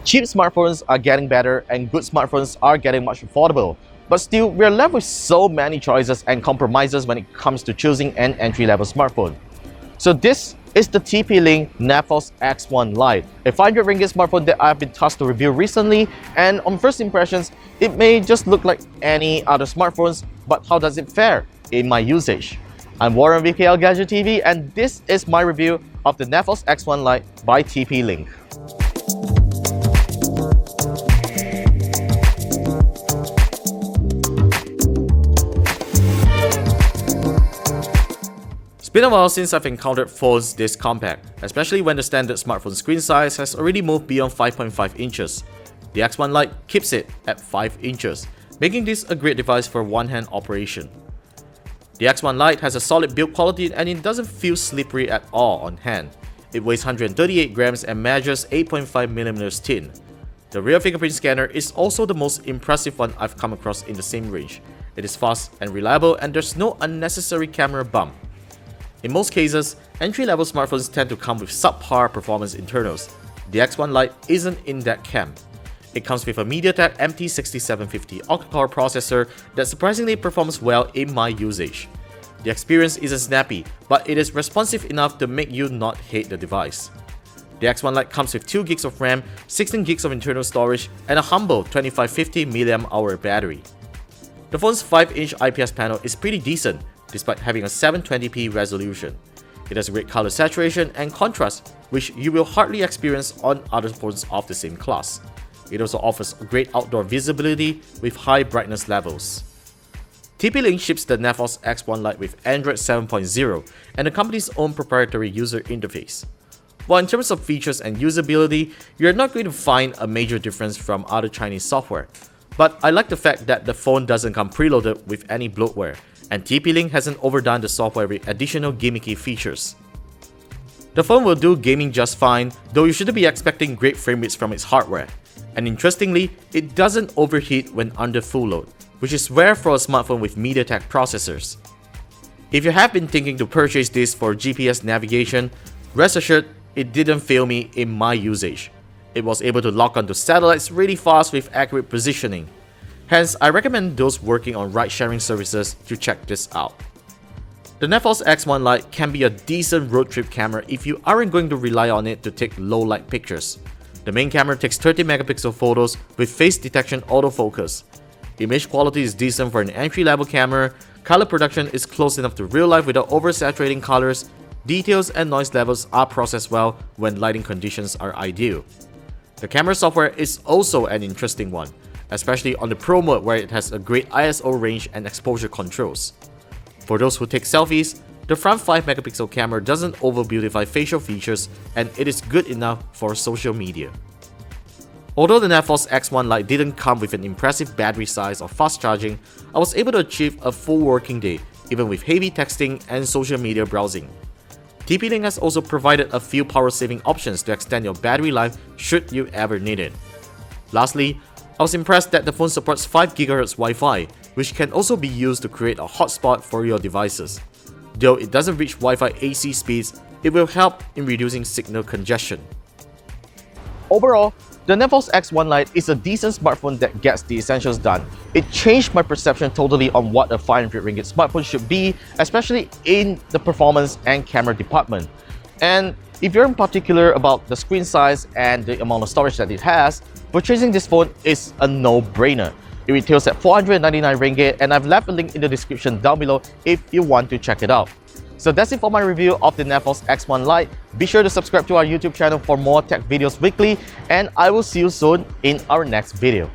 Cheap smartphones are getting better and good smartphones are getting much affordable. But still, we're left with so many choices and compromises when it comes to choosing an entry-level smartphone. So this is the TP-Link Neffos X1 Lite, a 500 ringgit smartphone that I've been tasked to review recently, and on first impressions, it may just look like any other smartphones, but how does it fare in my usage? I'm Warren with KLGadgetTV, and this is my review of the Neffos X1 Lite by TP-Link. It's been a while since I've encountered phones this compact, especially when the standard smartphone screen size has already moved beyond 5.5 inches. The X1 Lite keeps it at 5 inches, making this a great device for one-hand operation. The X1 Lite has a solid build quality and it doesn't feel slippery at all on hand. It weighs 138 grams and measures 8.5mm thin. The rear fingerprint scanner is also the most impressive one I've come across in the same range. It is fast and reliable and there's no unnecessary camera bump. In most cases, entry-level smartphones tend to come with subpar performance internals. The X1 Lite isn't in that camp. It comes with a MediaTek MT6750 octa-core processor that surprisingly performs well in my usage. The experience isn't snappy, but it is responsive enough to make you not hate the device. The X1 Lite comes with 2GB of RAM, 16GB of internal storage, and a humble 2550 mAh battery. The phone's 5-inch IPS panel is pretty decent, despite having a 720p resolution. It has great color saturation and contrast, which you will hardly experience on other phones of the same class. It also offers great outdoor visibility with high brightness levels. TP-Link ships the Neffos X1 Lite with Android 7.0 and the company's own proprietary user interface. While in terms of features and usability, you're not going to find a major difference from other Chinese software. But I like the fact that the phone doesn't come preloaded with any bloatware, and TP-Link hasn't overdone the software with additional gimmicky features. The phone will do gaming just fine, though you shouldn't be expecting great frame rates from its hardware. And interestingly, it doesn't overheat when under full load, which is rare for a smartphone with MediaTek processors. If you have been thinking to purchase this for GPS navigation, rest assured it didn't fail me in my usage. It was able to lock onto satellites really fast with accurate positioning. Hence, I recommend those working on ride-sharing services to check this out. The Neffos X1 Lite can be a decent road trip camera if you aren't going to rely on it to take low-light pictures. The main camera takes 30MP photos with face detection autofocus. Image quality is decent for an entry-level camera, color production is close enough to real life without oversaturating colors, details and noise levels are processed well when lighting conditions are ideal. The camera software is also an interesting one, especially on the Pro mode where it has a great ISO range and exposure controls. For those who take selfies, the front 5MP camera doesn't over-beautify facial features and it is good enough for social media. Although the Neffos X1 Lite didn't come with an impressive battery size or fast charging, I was able to achieve a full working day even with heavy texting and social media browsing. TP-Link has also provided a few power-saving options to extend your battery life should you ever need it. Lastly, I was impressed that the phone supports 5GHz Wi-Fi, which can also be used to create a hotspot for your devices. Though it doesn't reach Wi-Fi AC speeds, it will help in reducing signal congestion. Overall, the Neffos X1 Lite is a decent smartphone that gets the essentials done. It changed my perception totally on what a 500 ringgit smartphone should be, especially in the performance and camera department. And if you're in particular about the screen size and the amount of storage that it has, purchasing this phone is a no-brainer. It retails at 499 ringgit and I've left a link in the description down below if you want to check it out. So that's it for my review of the Neffos X1 Lite. Be sure to subscribe to our YouTube channel for more tech videos weekly and I will see you soon in our next video.